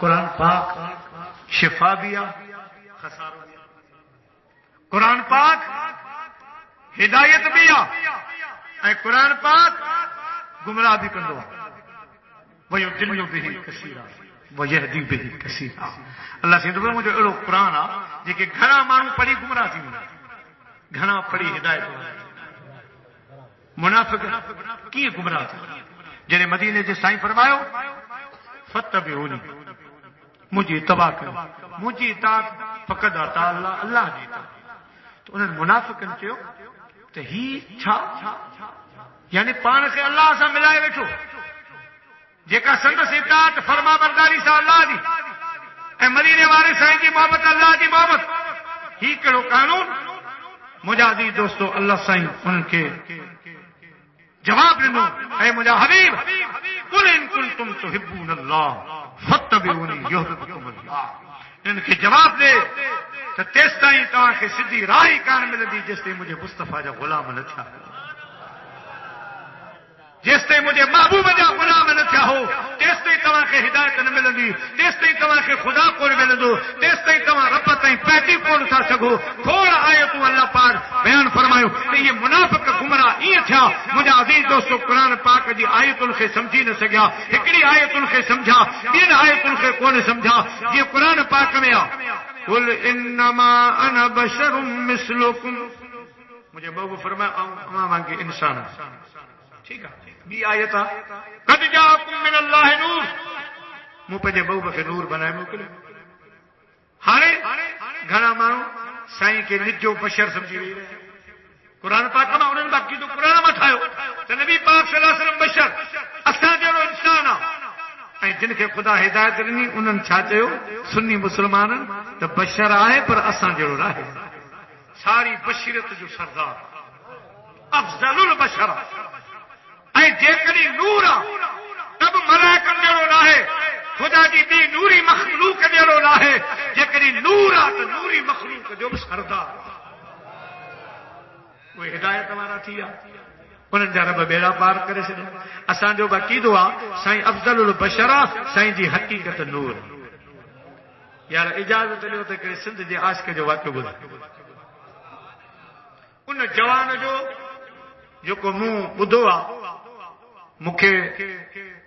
قرآن پاک شفا بھی آ خسارو بھی آ قرآن پاک ہدایت بھی آ قرآن پاک گمراہ بھی کندو وَيُضِلُّ بِهِ كَثِيرًا وَيَهْدِي بِهِ كَثِيرًا اللہ سے تو مجھے اڑو قرآن آ جے گھنا مانو پڑھی گمراہ تھی گھنا پڑھی ہدایت منافق کی گمراہ تھی جنہیں مدینے جے سائیں فرمایا فتبعونی مجھے اتباع کرو مجھے اطاعت فقط اطاع اللہ اللہ جی اطاعت تو انہوں منافقن کہو تو ہی چھا یعنی پان سے اللہ سے ملائے بیٹھو جیکا سندس اطاعت فرما برداری سے اللہ دی اے مدینے والے سائیں جی محبت اللہ دی محبت ہی کرو قانون مجاہدی دوستو اللہ سائیں ان کے جواب دینو اے مجھا حبیب قل ان کنتم تحبون اللہ فاتبعونی یحببکم اللہ ان کے جواب دے تو تیس تائیں تمہاں کے سدھی راہی کان ملدی جس تے مجھے مصطفیٰ جا غلام نہ تھا جس تے مجھے محبوب جا غلام نہ تھا ہو تیس تے تمہاں کے ہدایت نہ ملندی تیس تے تمہاں کے خدا کو ملندو تیس تے تمہاں رب تائیں پیٹی کو تھا سگو کھوڑ آئے تو اللہ پاک بیان فرمایو کہ یہ منافق گمراہ یہ تھا مجھا عزیز دوستو قرآن پاک جی آیت ان کے سمجھی نہ سگیا ہکڑی آیت ان کے سمجھا بین آیت ان کے کون سمجھا یہ قرآن پاک میں آ قل انما انا بشر مثلکم مجھے بہو فرمایا امام کے انسان ٹھیک ہے بی آیت قد جاءکم من اللہ نور مو پجے بہو کے نور بنائے موکلے ہانے گھنا مانو سائیں کے نجو بشر سمجھی رہی رہے قرآن پاک میں انہوں نے باقی تو قرآن میں ٹھائیو تو نبی پاک صلی اللہ علیہ وسلم بشر اساں جڑو انسان جن کے خدا ہدایت ڈنی انہوں نے چھا چاہیو سنی مسلمان تو بشر آئے پر اساں جڑو راہے ساری بشیرت جو سردار افضل البشر اے جیکڑی نور تب ملائکہ جڑو راہے خدا جی بی نوری مخلوق جڑو راہے جیکڑی نور تو نوری مخلوق جو سردار وہ ہدایت ہمارا تھیا انہوں نے رب بیڑا پار کرے سکے اسان جو باقیدو آ سائیں افضل البشرہ سائیں جی حقیقت نور یار اجازت لیو تے کہ سندھ جے عاشق جو واقعہ ٻڌا ان جوان جو کو منہ ٻڌو آ مکھے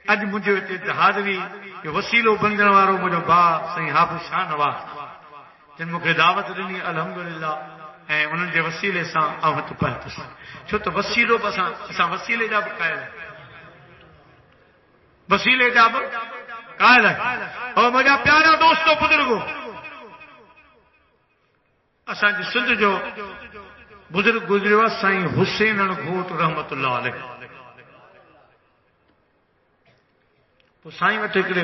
اج مجھے ہتے حاضری کہ وسیلو بنجن وارو مجھو بھاء سائیں حافظ شاہ نواز جن مکھے دعوت ڈنی الحمدللہ اے انہن جے وسیلے سان اوت پہتس چھو تو وسیلو بسان اساں وسیلے جا قائل وسیلے جا قائل او مجھا پیارا دوستو بزرگو اساں جی سندھ جو بزرگ گزریو سائیں حسین گھوٹ رحمت اللہ علیہ تو سائیں وٹھ ہکڑے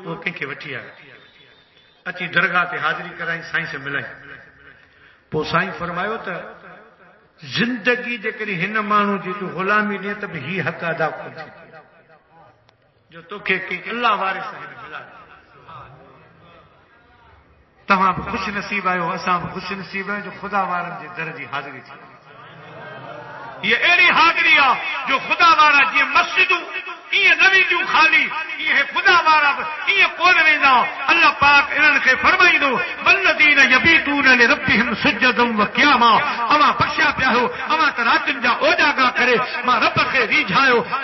وہ کنکھے وٹھی آیا اچھی درگاہ تے حاضری کرائی سائیں سے ملائی پو سائیں فرمایو تا زندگی جے کری ہن مانو جی تو غلامی نے تب ہی حق ادا کر جو تو کہ اللہ وارث ہے ملا تمام خوش نصیب آئے ہو اساں خوش نصیب ہے جو خدا وارن جے در جی حاضری تھی یہ ایڑی حاضری آ جو خدا وارا جی مسجد یہ نبی جو خالی یہ خدا وارا یہ کون ویندا اللہ پاک انہن کے فرمائی دو والذین یبیتون لربهم سجدا وقیاما اما بخشا پیا ہو اما راتن جا اوجاگا کرے ما رب کے ریجھاયો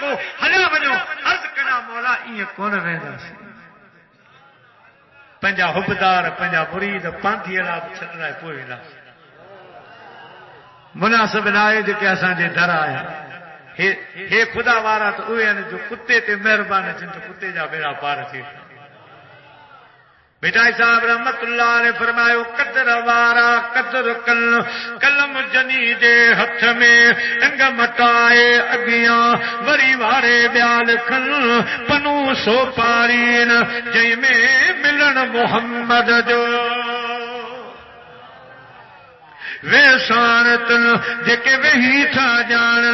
کو ہلا بنو عرض کنا مولا یہ کون ویندا پنجا حبدار پنجا مرید پانتھی لا چھڑنا کوئی نہ مناسب نائے جو کہ اساں جے در آیا ہے خدا وارا تو اوے جو کتے تے مہربان جن تو کتے جا بیڑا پار تھی بیٹا صاحب رحمت اللہ نے فرمایا قدر وارا قدر قلم جنی دے ہتھ میں انگ مٹائے اگیاں وری وارے بیال کھن پنو سو پارین جے میں ملن محمد جو وے سانت جے کہ وہی تھا جان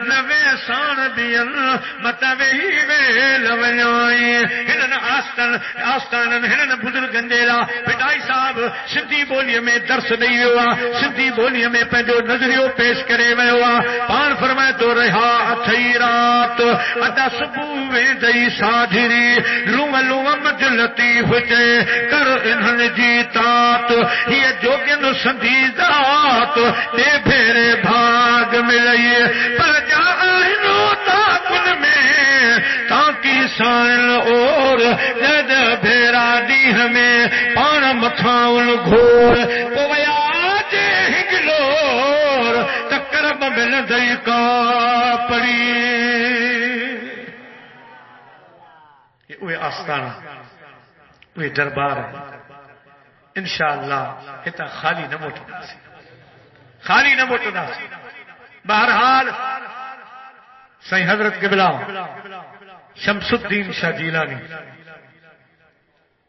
نہ وے سان نبیان متوی ویل ونائی ہنن آستانن ہنن بزرگن دیلا پٹائی صاحب سندھی بولی میں درس دئی ہوا سندھی بولی میں پنجو نظریو پیش کرے ہوا پان فرمائے تو رہا اتھئی رات ادا صبح ویندئی ساجری لوم لوم مجلتی ہوتے کر انہن جیتات یہ جوگن سندھی ذات دے بھیرے بھاگ ملئی پر جائنو تاکن میں تاکی سائن اور جد بھیرا دی ہمیں پان مکھاؤن گھور پویا جے ہنگلور تکرب مل دئی کا پڑی یہ اوہ آستانہ اوہ دربار ہے انشاءاللہ اتنا خالی نہ موٹنا سی خالی نہ موٹنا سی بہرحال سائیں حضرت قبلہ شمس الدین شاہ جیلانی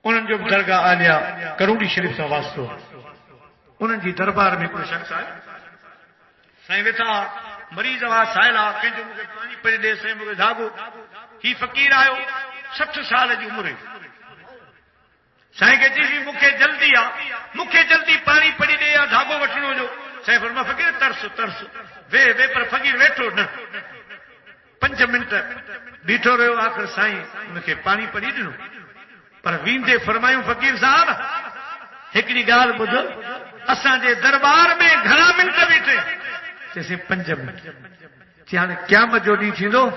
انہوں جو درگاہ آلیا کروڑی شریف سے واسطو انہوں جی دربار میں کوئی شخص آئے سائیں ویتا مریض آواز سائلہ کنجو مجھے پانی پڑی دے سائیں مجھے دھاگو ہی فقیر آئے 60 سال جی عمرے سائیں کے جی مکھے جلدی پانی پڑی دے یا دھاگو وٹنو جو سائیں فرما فقیر ترس وے پر فقیر ویٹھو نہ 5 منٹ بیٹھو رہو آخر سائیں ان کے پانی پڑی دنو پر ویندے فرمایوں فقیر صاحب ہکڑی گال بدھو اساں جے دربار میں گھنا منٹ بیٹھے جیسے 5 منٹ چاہے قیامت جو ڈی تھیندو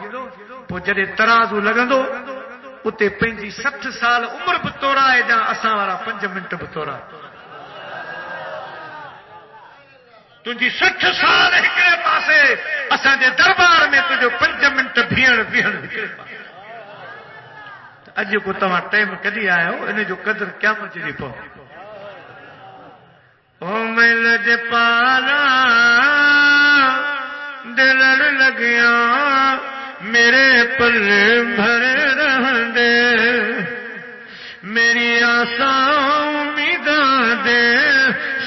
پو جڑے ترازو لگندو اتے پنجی 60 سال عمر بتورا ہے جہاں اساں والا 5 منٹ بتورا تجھی 60 سال ہکڑے پاسے اساں جے دربار میں تجھو 5 منٹ بھیڑ ہکڑے پاسے اج کو تمہاں ٹائم کدی آیا ہو انہیں جو قدر قیامت جی پو او مل جے پالا دلن لگیا میرے پلے بھرے رہن دے میری آساں امیداں دے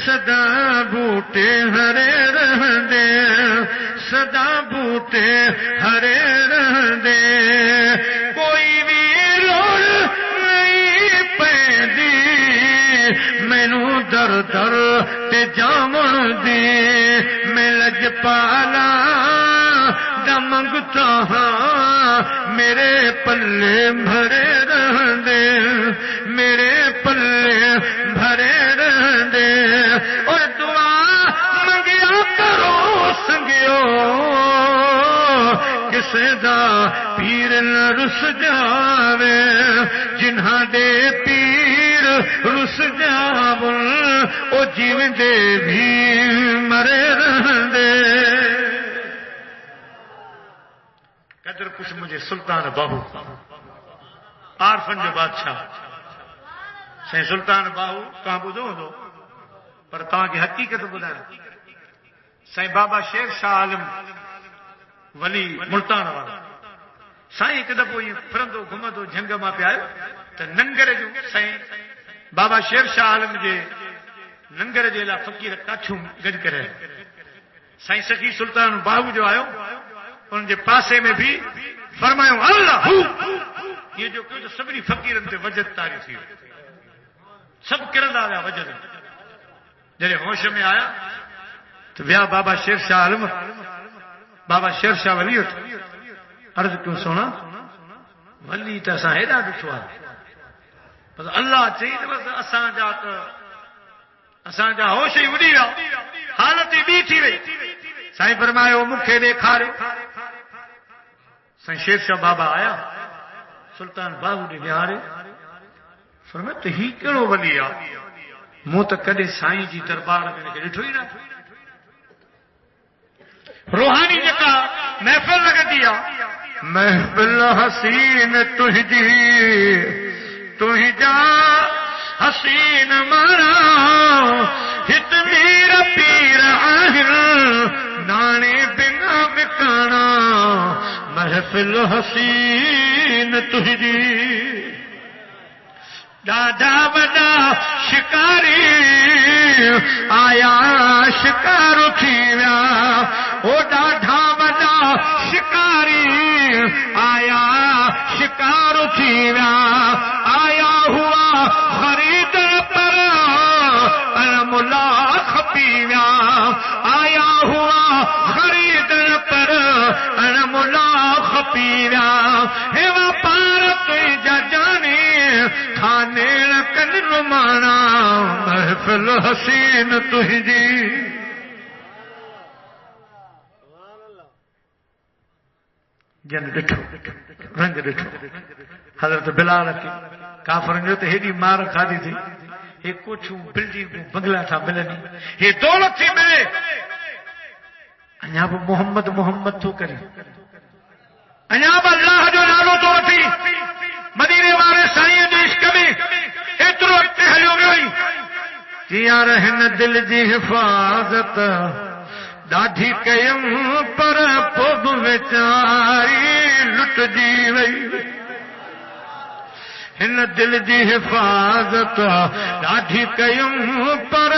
سدا بوٹے ہرے رہن دے سدا بوٹے ہرے رہن دے کوئی بھی لوڑ نہیں پیندی مینوں در در تے جامن دی میں لج پالا منگتا ہاں میرے پلے بھرے رہن دے میرے پلے بھرے رہن دے اور دعا منگیا کرو سنگیو کسے دا پیر نہ رس جاوے جنہاں دے پیر رس جاون او جیون دے بھی مرے رہن دے قدر کچھ مجھے سلطان باہو عارفن جو بادشاہ سائیں سلطان باہو کہاں بدھو دو پر تاں کی حقیقت بدھائے سائیں بابا شیر شاہ عالم ولی ملتان والا سائیں ایک دفعہ یہ پھرندو گھمندو جھنگ ماں پہ آئے تو ننگر جو سائیں بابا شیر شاہ عالم جے ننگر جے لا فقیر کاچھوں گج کرے سائیں سخی سلطان باہو جو آئے ان کے پاسے میں بھی فرمایوں اللہ یہ جو کچھ سبری فقیرن تے وجد تاری تھی سب کرند آیا وجد جڑے ہوش میں آیا تو ویا بابا شیر شاہ عالم بابا شیر شاہ ولی عرض کیوں سونا ولی تے اساں ایڈا ڈٹھو بس اللہ چاہیے بس اساں جا ہوش ہی اڑی ویا حالت ہی تھی وئی سائیں فرمایا مکھے ڈیکھارے سائیں شیر شاہ بابا آیا سلطان باہو نے نہارے فرمایا تو ہی کیڑو ولی آ موں تو کدے سائیں جی دربار میں ڈٹھو ہی نہ روحانی جکا محفل لگندی آ محفل حسین تجھ جا حسین مارا ہت میرا پیر آہر نانے بنا وکانا محفل حسین تجھی ڈاڈا وڈا شکاری آیا شکار تھی ویا او ڈاڈا وڈا شکاری شکار تھی ویا آیا ہوا خرید پر ملا کھپی ویا آیا ہوا خرید پر ملا کھپی ویا ہے واپار تجا جانے کھانے کن رمانا محفل حسین تجھی جن ڈٹھو رنگ ڈٹھو حضرت بلال کی کافرن جو تے ہیڈی مار کھادی تھی یہ کچھ بلڈنگ بنگلہ تھا ملنی یہ دولت تھی ملے انیا محمد محمد تو کرے انیا اللہ جو نالو تو تھی مدینے والے سائیں جو عشق میں اترو ٹہلیو گئی جیا رہن دل جی حفاظت ڈاڈھی کیم پر پوب وچاری لٹ جی وئی ہن دل جی حفاظت ڈاڈھی کیم پر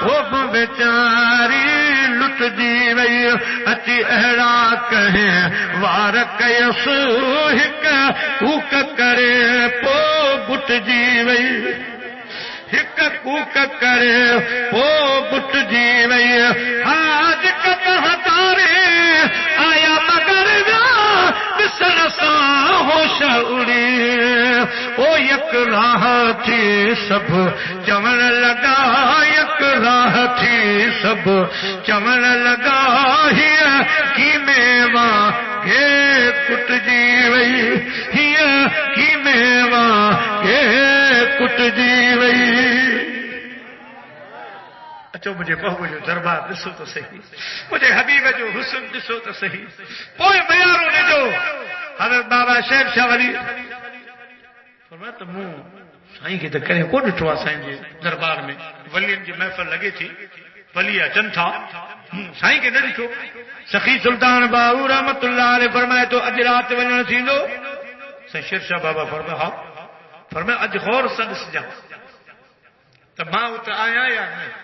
پوب وچاری لٹ جی وئی اچی اہڑا کہیں وار کیس ہک کوک کرے پو بٹ جی وئی ہک کوک کرے پو بٹ جی وئی حاج کتہ تارے آیا مگر بسن سا ہوش اڑی او یک راہ تھی سب چمن لگا یک راہ تھی سب چمن لگا ہی کی میوا کے کٹ جی وئی ہی کی میوا کے کٹ جی وئی اچھو مجھے بہو جو دربار ڈسو تو صحیح مجھے حبیب جو حسن ڈسو تو صحیح پوئے معیاروں نے جو حضرت بابا شیر شاہ ولی فرمایا تو منہ سائیں کی تو کریں کو ڈٹھو سائیں جی دربار میں ولین کی محفل لگی تھی ولی اچن تھا سائیں کے نہ ڈٹھو سخی سلطان باہو رحمت اللہ علیہ فرمائے تو اج رات ونن تھیندو سائیں شیر شاہ بابا فرمایا ہاں فرمایا اج غور سن سجا تو ماں ات آیا یا نہیں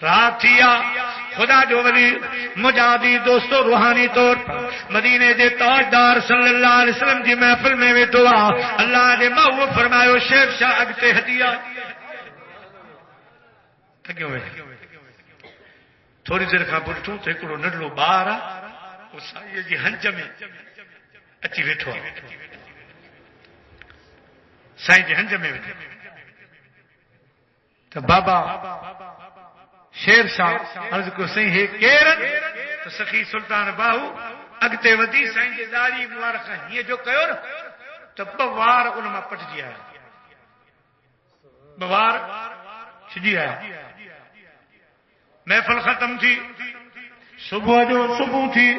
رات تھیا خدا جو ولی مجادی دوستو روحانی طور مدینے دے تاجدار صلی اللہ علیہ وسلم جی محفل میں ویٹھو اللہ نے ماں فرمایا شیر شاہ اگتے ہٹیا کیوں تھوڑی دیر کھا پٹھوں تو ایکڑو نڈلو باہر وہ سائیں جی ہنج میں اچھی ویٹھو سائیں جی ہنج میں ویٹھو تو بابا شیر شاہ عرض کو صحیح ہے کیرن تو سخی سلطان باہو اگتے ودی سائیں جی داری مبارک یہ جو کہو نا تو بوار ان میں پٹ جی آیا بوار چھجی آیا محفل ختم تھی صبح جو صبح تھی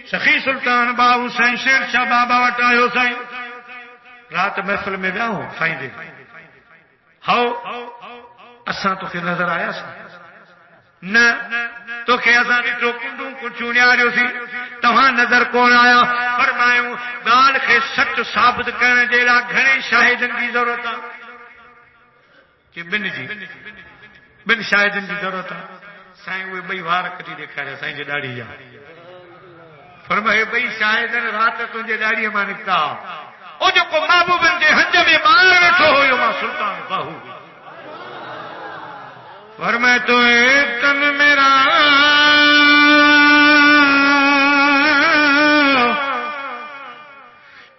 سخی سلطان باہو سائیں شیر شاہ بابا وٹایو سائیں رات محفل میں ویا ہو سائیں دے ہاؤ اساں تو کے نظر آیا سا نہ تو کہ اساں ڈٹھو کنڈوں کو چونیاریو سی تہاں نظر کون آیا فرمایوں گال کے سچ ثابت کرنے جیڑا گھنے شاہدن کی ضرورت ہے کہ بن شاہدن کی ضرورت ہے سائیں وہ بئی وار کٹی دکھایا سائیں جی ڈاڑھی جا فرمائے بئی شاہدن رات تجھے ڈاڑھی ماں نکتا او جو کو محبوبن جے ہنج میں باہر ویٹھو ہویو ماں سلطان باہو فرمائے تو ایک تن میرا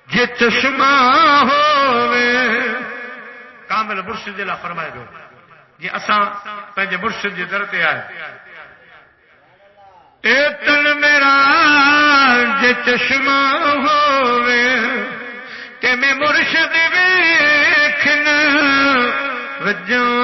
جے چشمہ ہووے کامل مرشد دلا فرمائے دو جی اساں پنجے مرشد جے در تے آئے اے تن میرا جے چشمہ ہووے تے میں مرشد ویکھن وجاں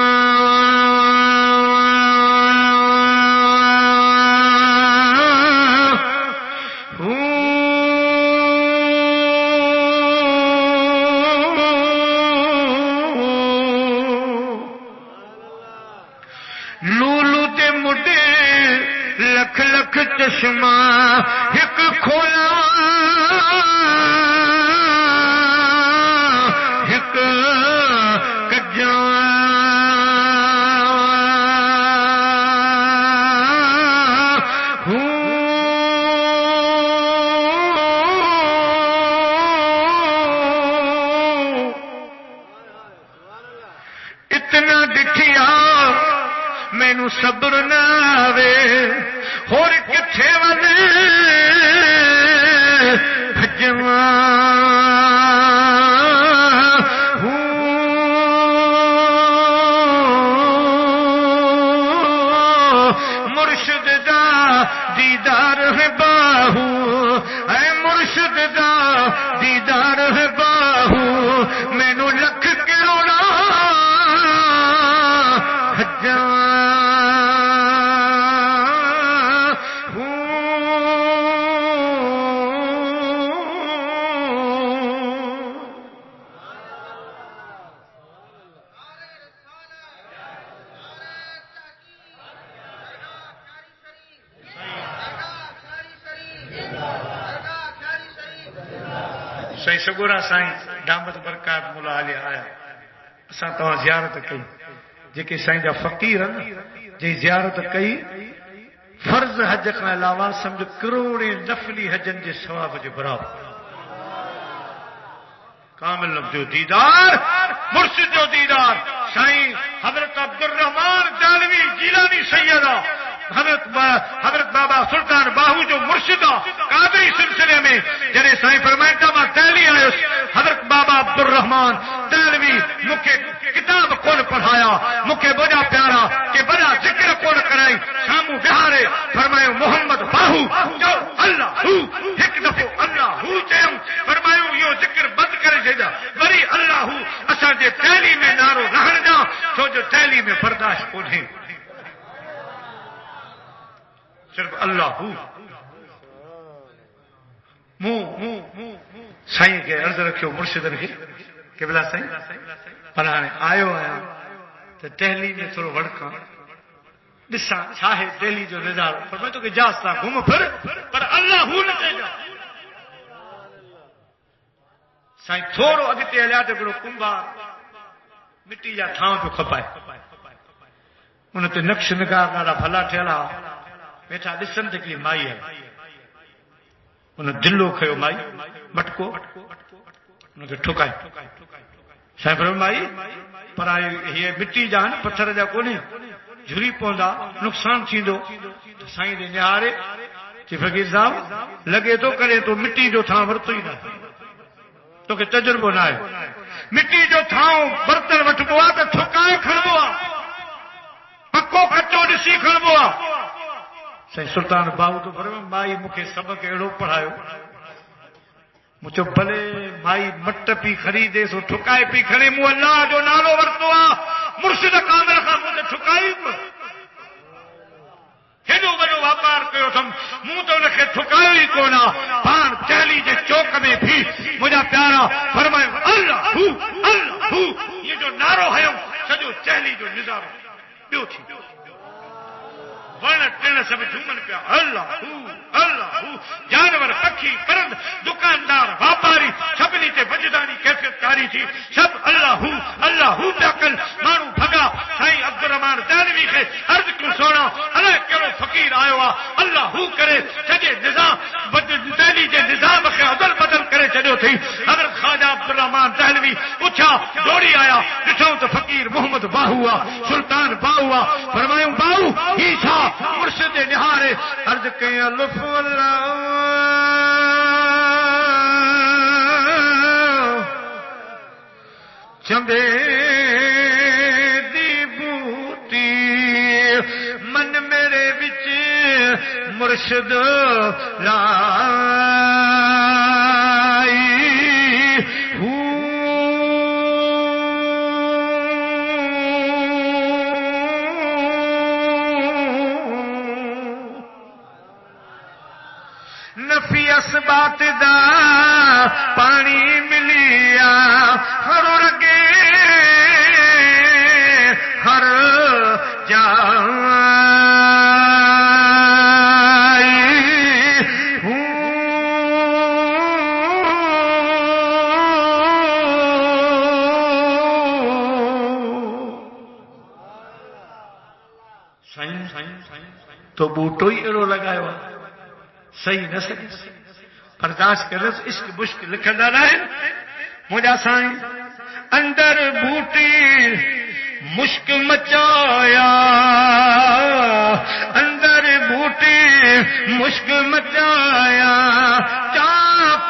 چشمہ ایک کھولا ایک کجا مینوں صبر نہ آوے ہور کتھے والے بھجواں مرشد دا دیدار ہے باہو اے مرشد دا دیدار ہے باہو مینوں لکھ کے رونا سائیں سگورا سائیں دامت برکات مولا علی آیا اساں تو زیارت کئی جے سائیں جا فقیر جی زیارت کئی فرض حج کے علاوہ سمجھ کروڑے نفلی حجن کے ثواب کے برابر کامل جو دیدار مرشد جو دیدار سائیں حضرت عبد الرحمان جالوی جیلانی سیدہ حضرت بابا سلطان باہو جو مرشدہ قادری سلسلے میں جنہیں سائیں فرمائتا میں دہلی آئے حضرت بابا عبد الرحمان دہلوی مکھے کتاب کون پڑھایا مکھے بڑا پیارا کہ بڑا ذکر کون کرائی سامو بہارے فرمائے محمد باہو جو اللہ ہو ایک دفعہ اللہ ہو چیم فرمائے یہ ذکر بند کرے جیجا بری اللہ ہو اساں جے دہلی میں نارو رہن جا تو جو دہلی میں برداشت کونے صرف اللہ ہو سائیں کے عرض رکھو مرشد رکھے کہ بلا سائیں پرانے آئیو آیا تو دہلی میں تھوڑا وڑکا ڈسا چھاہے دہلی جو نظارہ پر میں تو کہ جاستا گھوم پھر پر اللہ ہو نہ جا سائیں تھوڑو اگتے ہلیا تے گڑو کنبا مٹی جا تھاؤں جو کھپائے انہوں تے نقش نگار نارا بھلا ٹھیلا بیٹھا ڈسن تکلی مائی ہے انہوں دلو کھیو مائی مٹکو انہوں کے ٹھکائے سائیں فرمائے مائی پر آئی یہ مٹی جان پتھر جا کونے جھری پوندا نقصان تھی دو تو سائیں دے نہارے کہ فقیر صاحب لگے تو کرے تو مٹی جو تھا ورتو ہی نہ تو کہ تجربہ نہ ہے مٹی جو تھاؤں برتن وٹھبو آ تو ٹھکائے کھڑبو آ پکو کچو ڈسی کھڑبو آ سائیں سلطان باہو تو فرمائے مائی مکھے سبق اڑو پڑھایو مجھے بھلے مائی مٹ پی خریدے سو ٹھکائے پی کھڑے مو اللہ جو نالو ورتو آ مرشد کامل خان مجھے ٹھکائی ہیڈو بڑو واپار کیو تم منہ تو لکھے ٹھکائی ہی کونا پان دہلی جے چوک میں بھی مجھا پیارا فرمائے اللہ ہو یہ جو نارو ہے سجو دہلی جو نظارو بیو تھی سب جھومن پیا اللہ ہو جانور پکھی پرند دکاندار واپاری سبنی تے وجدانی کیفیت کاری تھی سب اللہ ہو پیا کل مانو بھگا سائیں عبد الرحمان دہلوی کے عرض کیوں سونا اللہ کہڑو فقیر آئو اللہ ہو کرے سجے نظام دہلی کے نظام کے عدل بدل کرے چلو تھی اگر خواجہ عبد الرحمان دہلوی اچھا دوڑی آیا ڈٹھوں تو فقیر محمد باہو سلطان باہو فرماؤں باہو ہی چھا مرشد نہارے عرض کہیں الف اللہ چمبے دی بوٹی من میرے بچ مرشد لائی نفی اسبات دا پانی ملیا ہر رگے ہر جائی تو بوٹو ہی اڑو لگایا صحیح نہ سکے برداشت کر عشق بشک لکھن ڈالا ہے مجھا سائیں اندر بوٹی مشک مچایا اندر بوٹی مشک مچایا چا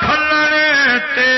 پھلن تے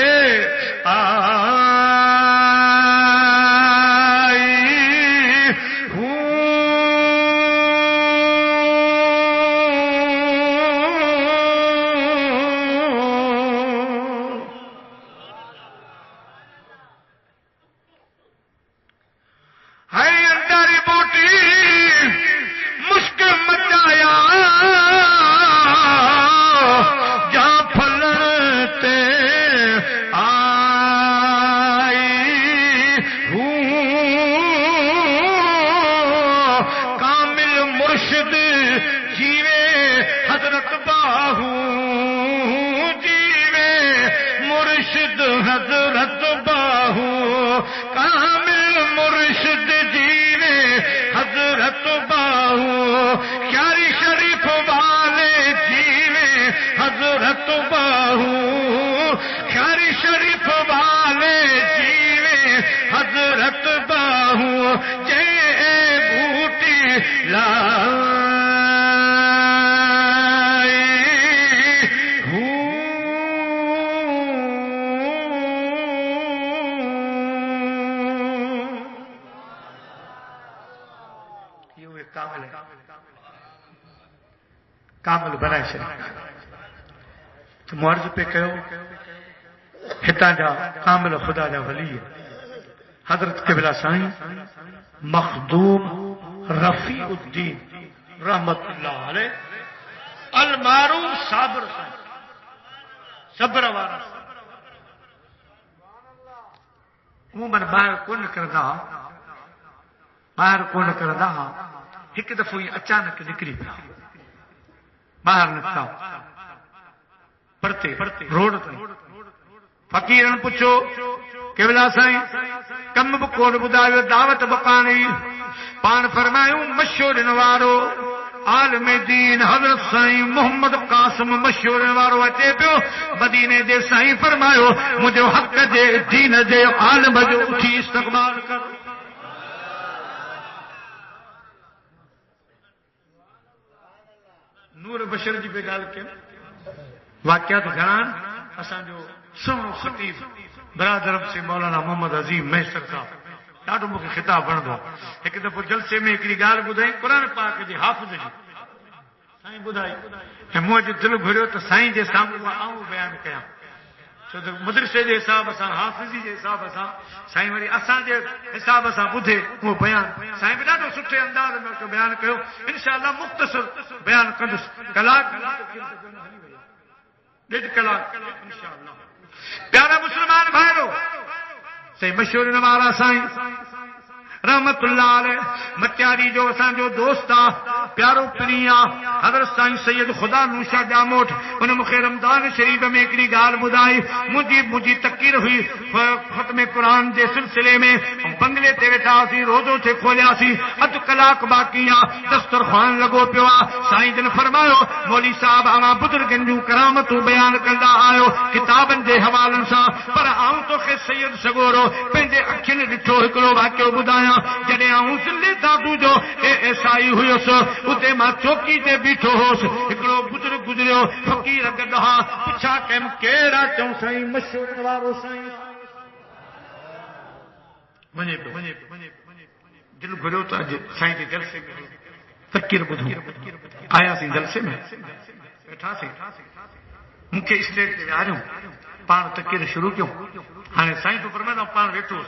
کامل بنائے تو مرض پہ کہو ہتاں جا کامل خدا جا ولی حضرت قبلہ سائیں مخدوم رفیع الدین رحمت اللہ علیہ المعروف صابر سائیں صبر وارا عموماً باہر کون کردا ایک دفعہ یہ اچانک نکری پیا باہر نکتا پڑھتے روڈ فقیرن پوچھو قبلہ سائیں کم بکوڑ بدایو دعوت بقانی پان فرمایوں مشہور نوارو عالم دین حضرت سائیں محمد قاسم مشہور وارو اچے پیو مدینے دے سائیں فرمایو مجھے حق دے دین دے عالم جو اٹھی استقبال کر نور بشر جی پہ گال کے واقعات گھران اساں جو سنو خطیب برادرم سے مولانا محمد عظیم میسر صاحب ڈاڈو مکھ خطاب بندو ایک دفعہ جلسے میں ایکڑی گال بدائی قرآن پاک جی حافظ جی سائیں بدائی مجھے دل بھرو تو سائیں جے سامنے آؤں بیان کیا چھو تو مدرسے جے حساب اساں حافظی جے حساب اساں سائیں وری اساں جے حساب اساں بدھے وہ بیان سائیں بنا تو سٹھے انداز میں تو بیان کیو انشاءاللہ مختصر بیان کندس کلاک ڈیڑھ کلاک انشاءاللہ پیارا مسلمان بھائیو سے مشہور نوارا سائیں رحمت اللہ علیہ مٹیاری جو اساں جو دوستا پیارو پنیا حضرت سائیں سید خدا نوشا جاموٹ ان مخیر رمضان شریف میں ایکڑی گال بدائی مجھے تقریر ہوئی ختم قرآن دے سلسلے میں بنگلے تے ویٹھا سی روزو تے کھولیا سی ادھ کلاک باقیاں دسترخوان لگو پیوا سائیں جن فرمایا مولوی صاحب آواں بزرگن جو کرامتوں بیان کندا آیو کتابن دے حوالن سا پر آؤں تو کہ سید سگورو پنجے اکھن ڈٹھو ہکڑو واقعو بدایا جڑے آؤں سلے دادو جو ایسائی ہوئیس اتے ماں چوکی تے بیٹھو ہوس ہکڑو بزرگ گزریو فقیر گڈھا پچھا کیم کیڑا چوں سائیں مشہور وارو سائیں ونے دل گھرو تو اج سائیں دے جلسے میں فقیر بدھو آیا سی جلسے میں بیٹھا سی مونکے اسٹیج تے آ جاؤں پان تقریر شروع کیوں ہاں سائیں تو فرمایا پان بیٹھو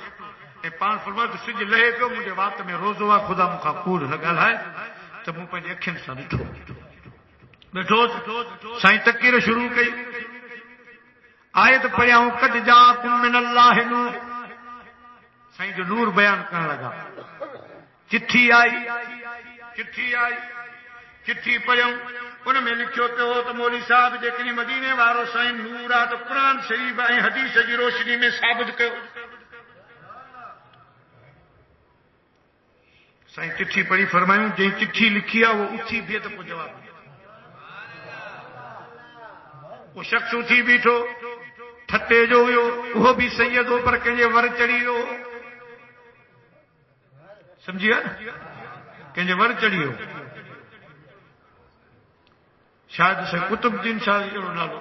پان فرمایا تو سج لہے پو مجھے وقت میں روزو خدا مکھا کوڑ لگل ہے تو موں پنجی اکھن سان ڈٹھو بیٹھو سائیں تقریر شروع کئی آیت پڑھیاؤں قد جاءکم من اللہ نور سائیں جو نور بیان کرنے لگا چٹھی آئی چٹھی پڑھیاؤں ان میں لکھو پہ ہو تو مولوی صاحب جیکنی مدینے وارو سائیں نور آ تو قرآن شریف آئیں حدیث جی روشنی میں ثابت کیو سائیں چٹھی پڑھی فرمایوں جی چٹھی لکھی ہے وہ اٹھی بھی تو کو جواب دیا وہ شخص اٹھی بیٹھو ٹھٹے جو ہوئے وہ بھی سید ہو پر کنجے ور چڑھی ہو سمجھیے کہ ور چڑھی ہو شاید سے قطب الدین شاہ نالو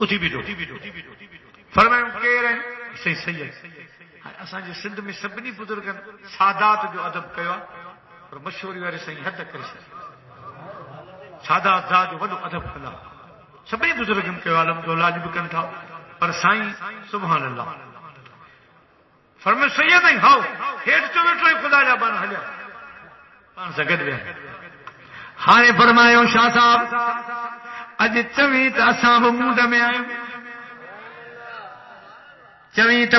اٿي بیٹھو فرمايو کير آهن صحيح ہے اسان جي سندھ ۾ سڀني بزرگن سادات جو ادب کيو پر مشهوري واري سائين حد ڪري سادات ذات جو وڏو ادب کلا سڀني بزرگن کيو الحمدلله لاج به ڪن ٿا پر سائين سبحان الله فرمايو سيد آهن هاو هيٺ چو ويٺو خدا جا بان هليا پان سان گڏ ويا ہانے فرمايو شاہ صاحب اج چویں ته اسان به مونڊ ۾ آيون چویں ته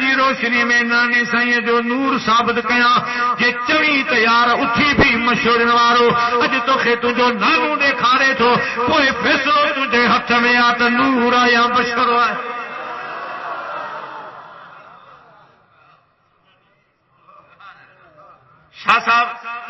جی روشنی میں نانے سائیں جو نور ثابت کیا جے چویں ته یار اٿي بھی مشورن وارو اج توکي تجو نالو ڏيکاري ٿو کوئی فیصلو تجھے ہتھ میں آ ته نور آیا بشر آهي شاہ صاحب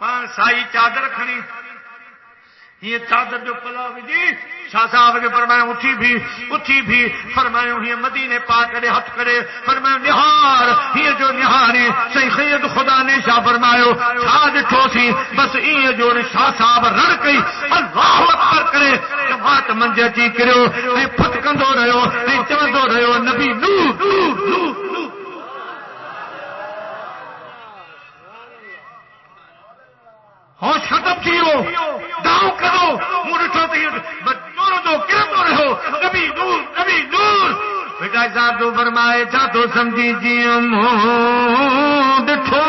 پان سائی چادر کھنی یہ چادر جو پلا وجی شاہ صاحب کے فرمایا اٹھی بھی فرمایا یہ مدینے پاک دے ہاتھ کرے فرمایا نہار یہ جو نہارے صحیح خید خدا نے شاہ فرمایا چھا ڈٹھو سی بس یہ جو شاہ صاحب رڑ گئی اللہ اکبر کرے جماعت منجھ اچی کرو اے پھٹکندو رہو اے چوندو رہو نبی نور نور نور ہوش ختم تھیو داؤ کرو مڑٹھو تھی دورو دو کرندو رہو نبی نور بیٹا صاحب تو فرمائے چا تو سمجھی جیوں ڈٹھو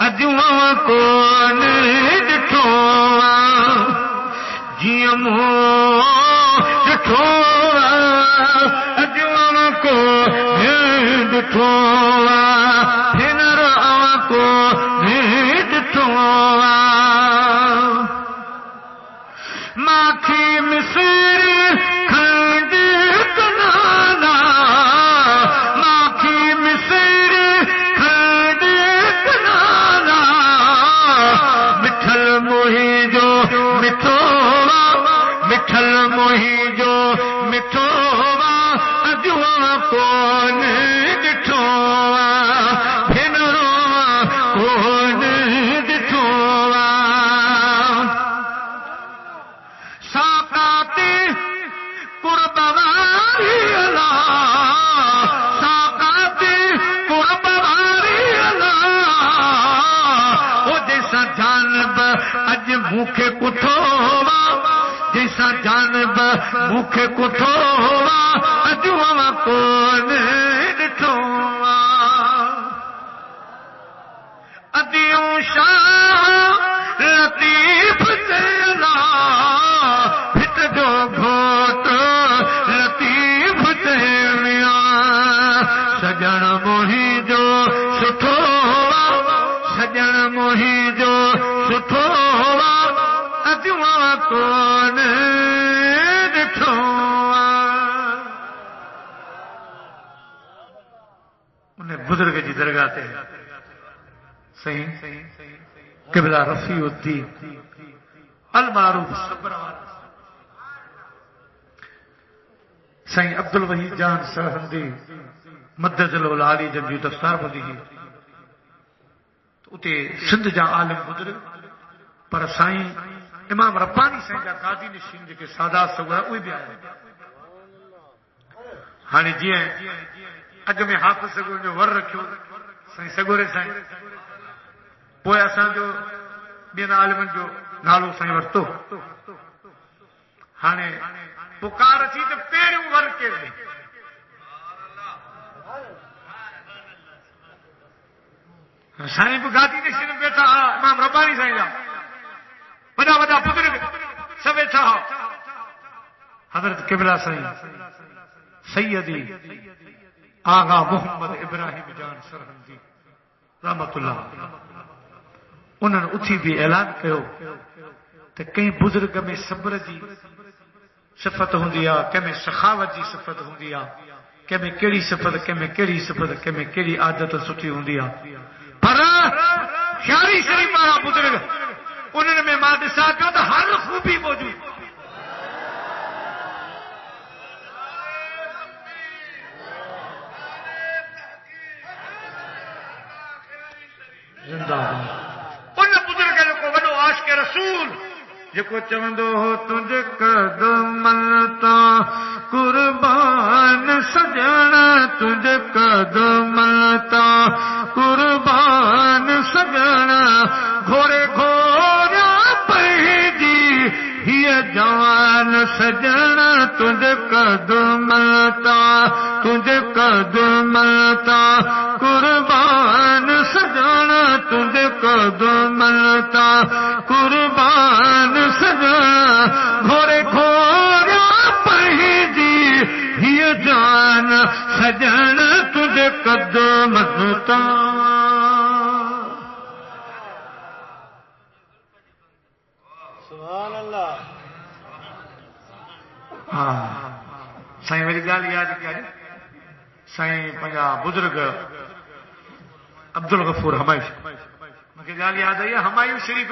اجوا کون ڈٹھو جیوں ڈٹھو اجوا کو ڈٹھو پھر آ کو ماکھی مصر کھنڈ کنانا ماکھی مصر کھنڈ کنانا مٹھل موہی جو مٹھووا مٹھل موہی جو مٹھووا اجوا کون ڈٹھووا مکھے کٹھوا جیسا جانب مکھے کٹھوا اجوا کون ڈٹھوا ادیوں شاہ لطیف تیلا پھٹ جو گھوٹ لطیف تیلیا سجن موہی جو سٹھوا سجن موہی جو سٹھوا اجوا کون ڈٹھوا انہیں بزرگ جی درگاہ تے صحیح قبلہ رفیع الدین المعروف صبر صحیح عبد الوحید جان سرہندی مدد العالی جن جو دفتار بدی اتے سندھ جا عالم بزرگ پر سائیں امام ربانی سائیں جا قاضی نشین جے سادات سگو ہے وہی بھی آیا ہاں جی اگ میں حافظ سگو جو ور رکھو سائیں سگورے سائیں پوئے اسان جو بین عالمن جو نالو سائیں ورتو ہاں پکار اچھی تو پیروں ور کے سائیں کو گاتی نشین بیٹھا امام ربانی سائیں جا بڑا بڑا بزرگ سب بیٹھا حضرت قبلہ سائیں سیدی آغا محمد ابراہیم جان سرہندی رحمت اللہ انہوں نے اچھی بھی اعلان کیو کہ کئی بزرگ میں صبر جی صفت ہوندی آ کہ میں سخاوت جی صفت ہوندی آ کہ میں کیڑی صفت کہ میں کیڑی صفت کہ میں کیڑی عادت سٹھی ہوندی آ پر شاری شریف والا بزرگ انہوں نے ماں دسا کیا تو ہر خوبی موجود رسول جکو چوندو ہو تجھ قدمن تا قربان سجنا تجھ قدمن تا قربان سجنا گھوڑے گھوڑا پہنجی ہی جوان سجنا تجھ قدمن تا قربان سجنا تجھ قدمن تا قربان سجنا گھوڑے گھوڑا پہنجی ہی جان سجنا تجھ قدمن تا سبحان اللہ. ہاں سائیں میری گال یاد کیا جی سائیں پنجا بزرگ عبد الغفور ہمایوں مجھے گال یاد آئی ہمایوں شریف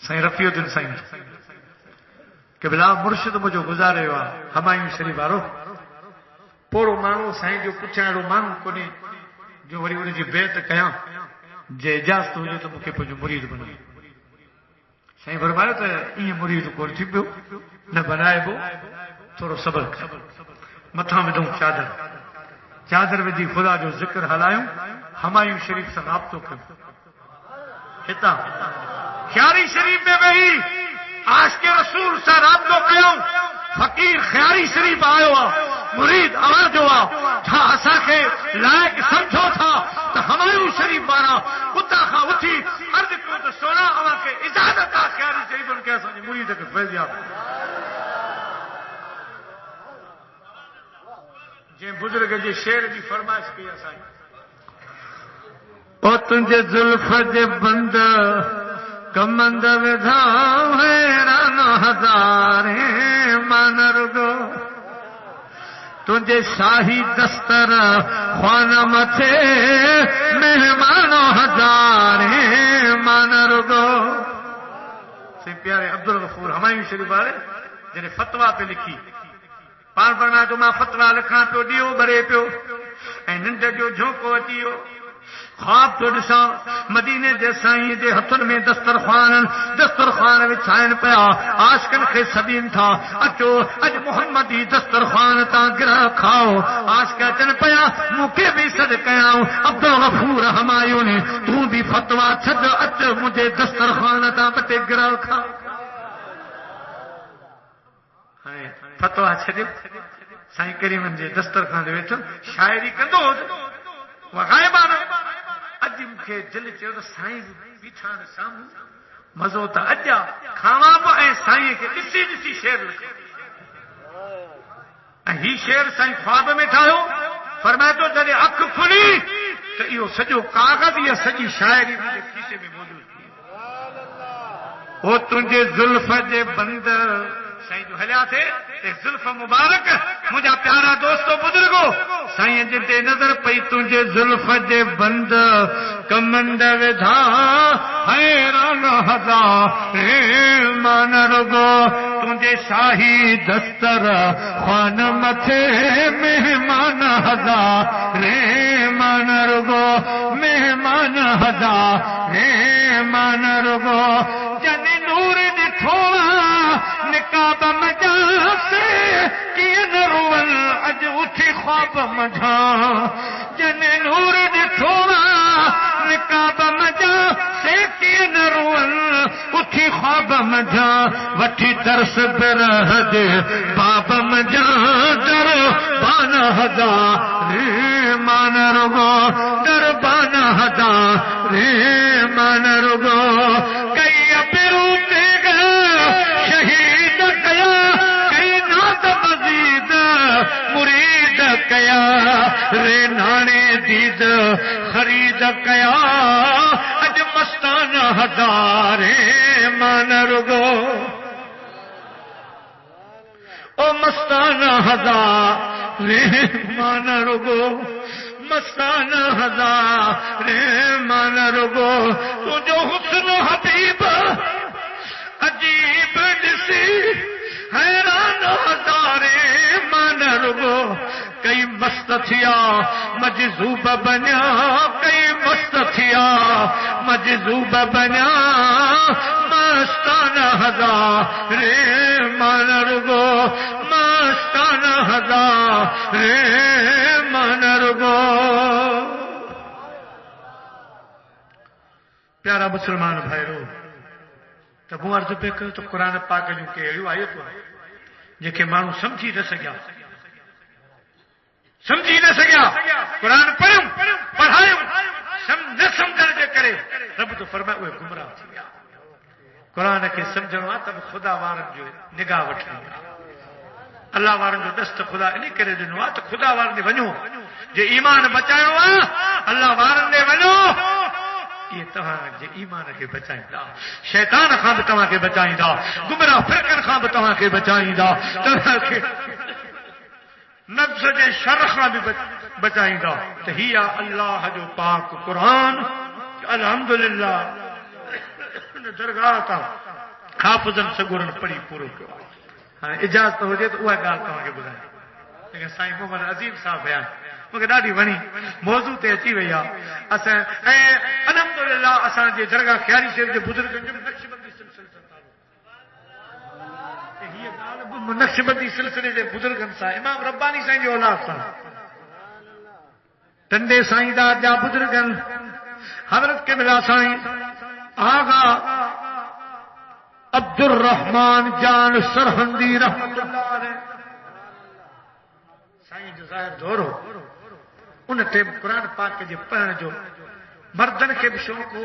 سائیں رفیع الدین سائیں کہ بلا مرشد مجھو گزارے ہوا ہمایوں شریف وارو پوڑو مانو سائیں جو پچھاڑو مانو کونے جو وری ان جی بیعت کیا جے اجازت ہوجے تو مکھے پنجو مرید بنو سائیں فرمایا تو یہ مرید کو تھی پیو نہ بنائے بو تھوڑو صبر کر متھا میں دوں چادر وجی خدا جو ذکر ہلایوں ہمایوں شریف سے رابطو کر ہتا خیاری شریف میں وہی عاشق رسول سے رابطو کیوں فقیر خیاری شریف آئے ہوا مرید آواز ہوا تھا اسا کے لائق سمجھو تھا تو ہمایوں شریف بارا کتا خواہ اٹھی عرض کو تو سونا ہوا کے اجازت آ خیاری شریف ان کے سمجھے مرید کے فیضیا جے بزرگ جی شیر جی فرمائش کی اسائی او تنجے زلف جے بند کمند ودھاؤ حیران ہزاریں مان رگو تجھے شاہی دستر خوان متھے مہمانوں ہزاریں مان رگو سے پیارے عبد الغفور ہمایوں شریف والے جنہیں فتوا پہ لکھی پان فرمایا تو ماں فتوا لکھاں پیو ڈیو بھرے پیو اے ننڈ جو جھونکو اچیو خواب تو ڈسا مدینے دے سائیں دے ہتھن میں دسترخوان وچھائن پیا عاشقن کے سبین تھا اچو اج محمدی دسترخوان تا گرا کھاؤ عاشق چن پیا مکے بھی صدقیاں عبد الغفور ہمایوں نے تو بھی فتوا چھڈ اچ مجھے دسترخوان تا بٹے گرا کھا فتوا چھڈ سائیں کریم جے دسترخوان دے وچ شاعری کندو وغائبانا اج مکھے دل چیو تو سائیں بیٹھان ساموں مزو تا اجا کھاواں بو اے سائیں کے ڈسی ڈسی شعر لکھو ہی شعر سائیں خواب میں ٹھاہو فرمایا تو جڑے اکھ کھلی تو یہ سجو کاغذ یا سجی شاعری مجھے کیسے میں موجود تھی او تجھے زلف جے بند سائیں جو ہلیا تھے ایک زلف مبارک مجھا پیارا دوستو بزرگو سائیں جتے نظر پئی تجھے زلف جے بند کمند ودھا حیران ہزاریں مان رگو تجھے شاہی دستر خوان متھے مہمان ہزاریں مان رگو مہمان ہزاریں مان رگو جن نور ڈٹھوڑا نقاب مجا سے کین رول اج اٹھی خواب مجا جن نور ڈٹھوڑا نقاب مجا سے کین رول اٹھی خواب مجا وٹھی ترس برہ دے باب مجا در بان ہزاریں مان رگو در بان ہزاریں مان رگو کئی ابرو شہید کیا کئی نات مزید مرید کیا رے نانے دید خرید کیا اج مستان ہزاریں مان رگو او مستان ہزاریں مان رگو مستان ہزاریں مان رگو تو جو حسن حبیب عجیب ڈسی حیران ہزاریں مان رگو کئی مست تھیا مجذوب بنیا کئی مست تھیا مجذوب بنا مستانہ ہزار منرگو مستانہ ہزار منرگو. پیارا مسلمان بھائیو تو مو عرض پہ کرو تو قرآن پاک جوں کہ اہڑیوں آیتوں جنکے مانو سمجھی نہ سگیا قرآن پڑھایوں نہ سمجھن جے کرے رب تو فرمائے وہ گمراہ تھی ویا. قرآن کے سمجھنو آ تب خدا وارن جو نگاہ وٹھنی اللہ وارن جو دست خدا نہیں کرے دنو آ تو خدا وارن دے ونجو جے ایمان بچایو آ اللہ وارن دے ونجو یہ تمہاں جے ایمان کے بچائیں دا شیطان خان تمہاں کے بچائیں دا گمراہ فرقن خان تمہاں کے بچائیں دا تمہاں کے نفس جے شر خان بھی بچائیں دا تہیا اللہ جو پاک قرآن الحمدللہ درگاہ تا حافظن سگورن پڑھی پورو کیو. ہاں اجازت ہو جائے تو وہ گال تمہاں کے بھلائیں لیکن سائیں محمد عظیم صاحب بیان مجھے ڈاڈی وڑی موضوع تے اچی وئی اساں الحمدللہ اساں جے درگاہ خیاری شریف جے بزرگن جو نقشبندی سلسلے یہ غالب نقشبندی سلسلے جے بزرگن سا امام ربانی سائیں جو اولاد سا ٹنڈے سائیں دا جا بزرگن حضرت قبلہ سائیں آغا عبد الرحمن جان سرہندی رحمت اللہ علیہ سائیں جو ظاہر دورو ان ٹائم قرآن پاک کے پڑھن جو مردن کے بھی شوق ہو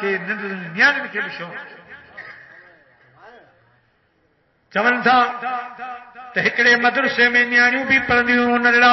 کے ننڈڑے نیانن کے بھی شوق چون تھا تو ہکڑے مدرسے میں نیانیوں بھی پڑھندیوں ننڈڑا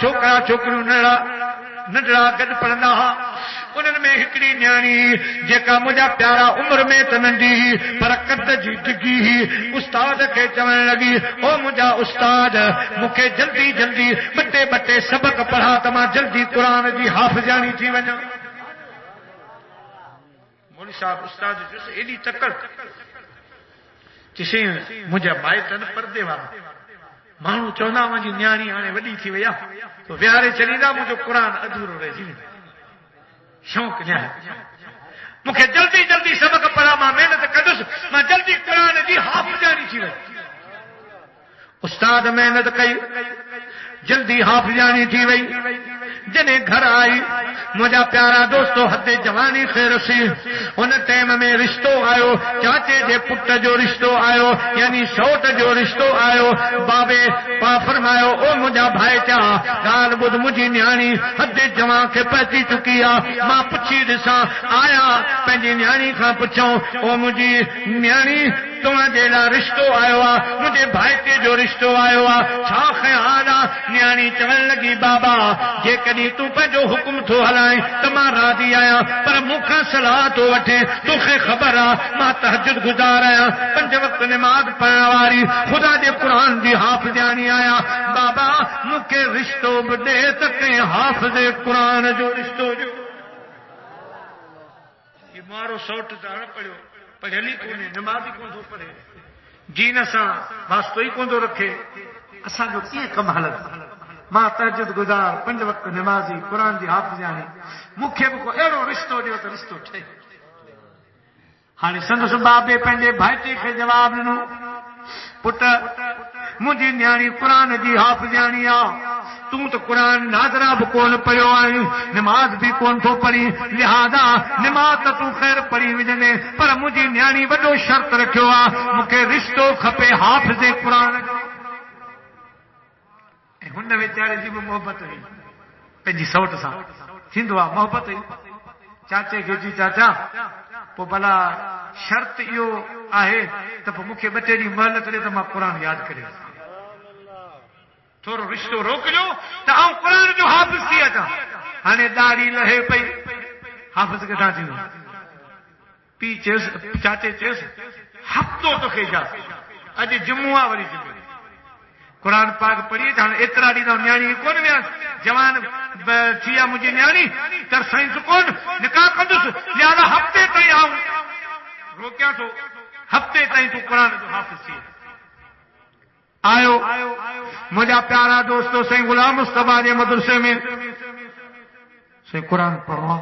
چھوکرا چھوکریوں ننڈڑا گڈ پڑھندا ہا. انہن میں ہکڑی نیانی جیکا مجھا پیارا عمر میں تو ننڈی پر قد جی ڈگی استاد کے چون لگی او مجھا استاد مکھے جلدی جلدی بٹے سبق پڑھا تما جلدی قرآن جی حافظانی تھی وجا. مولوی صاحب استاد جو ایڈی تکڑ چشیں مجھا مائٹن پردے والا مانو چوندا مجھے نیانی آنے وڈی تھی ویا تو ویارے چلیدا مجھے قرآن ادھورو رہی شوق نہ مکھے جلدی جلدی سبق پڑھا ماں محنت کدس ماں جلدی قرآن جی حافظانی تھی وئی. استاد محنت کئی جلدی حافظانی تھی وئی. جنہیں گھر آئی مجھا پیارا دوستو حد جوانی سے رسی ان ٹائم میں رشتو آیو چاچے دے پٹ جو رشتو آیو یعنی سوٹ جو رشتو آیو. بابے پا فرمایا او مجھا بھائی چا گال بدھ مجھے نیانی حد جوان کے پہچی چکی آ ماں پچھی ڈساں آیا پہنجی نیانی کھا پچھوں او مجھے نیانی تمہیں جیلا رشتو آئو آ مجھے بھائیتے جو رشتو آئو آ چھا خیال آ نیانی چون لگی بابا جے کدی تو پہ جو حکم تھو ہلائیں تما راضی آیا پر مکھا صلاح تو وٹھے توخے خبر آ ماں تہجد گزار آیا 5 وقت نماز پڑھن واری خدا دے قرآن دی حافظانی آیا بابا مکھے رشتو بدے تکے حافظ قرآن جو رشتو جو یہ مارو سوٹ دار پڑھو پڑھلی کونے نمازی کون تو پڑھے جین اساں واسطو ہی کون تو رکھے اساں جو کی کم حالت ماں تہجد گزار 5 وقت نمازی قرآن دی حافظانی مکھے کو اڑو رشتو دیو تو رشتو ٹھے. ہانے سندس بابے پنجے بھائیٹے کے جواب ڏنو پٹ مجھے نیانی قرآن دی حافظانی آ توں تو قرآن ناظرہ بھی کون پڑھو آئی نماز بھی کون تو پڑھی لہذا نماز تو خیر پڑھی وجنے پر مجھے نیانی وڈو شرط رکھو آ مکھے رشتو کھپے حافظ قرآن جو. ہن ویچارے جی محبت ہوئی پنجی سوٹ سا تھیندو آ محبت ہوئی چاچے کے جی چاچا پو بھلا شرط ایو آہے تو پو مکھے 2 ڏينهن مهلت ڏے تو ماں قرآن یاد کرے تھوڑو رشتو روک جو تو آؤں قرآن جو حافظ تھی اچا. ہانے داڑھی لہے پئی حافظ کتھاں تھیندو پی چیس چاچے چیس ہفتو تو کے جا اج جمعہ وری جمعہ قرآن پاک پڑھیے تو اترا ڈی نیانی کون ویا جوان تھیا مجھے نیانی تر سائنس کون نکاح کندس لہذا ہفتے تائیں آؤں روکیا تو ہفتے تائیں تو قرآن جو حافظ تھی آیو. مجھا پیارا دوستو سائیں غلام مصطفیٰ جے مدرسے میں سے قرآن پڑھوا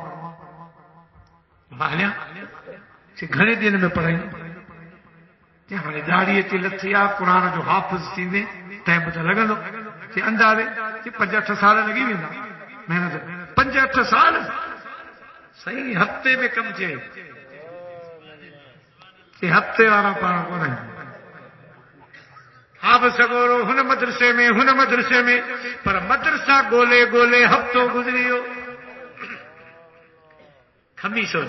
مالیا سے گھنے دن میں پڑھائی ہمیں داڑھی تے لتھیا قرآن جو حافظ تھیندے تائیں پتہ لگندو کہ اندازے 5-8 سال لگی ویندا محنت 5-8 سال صحیح ہفتے میں کم تھے کہ ہفتے والا پڑھا کو نہیں آپ سگورو ہن مدرسے میں پر مدرسہ گولے گولے ہفتوں گزریو خمیس جو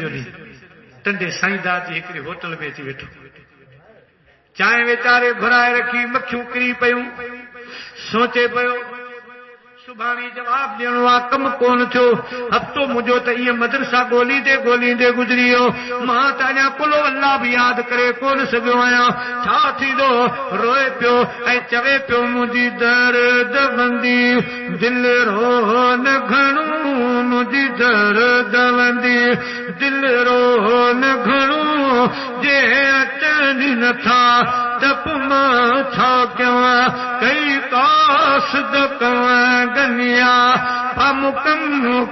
نہیں ٹنڈے سائیں دار جی ایک ہوٹل میں اچھی ویٹھو چائیں ویچارے گھرائے رکھی مکھیوں کری پیوں سوچے پیو سبھانی جواب ڈیڻو آ کم کون تھو ہفتو مجھو ته یہ مدرسہ گوليندے گزريو ماں تاجا کلو اللہ بھی یاد کرے کون سگو آیا چھا تھیندو روئے پیو اے چوي پیو مجھي درد بندی دل رو نہ گھڻو مجھي درد بندی دل رو نہ گھڻو جے اچن نہ تھا تپ ماں چھا کیوں کئی کاس دکاں گنیا پمکم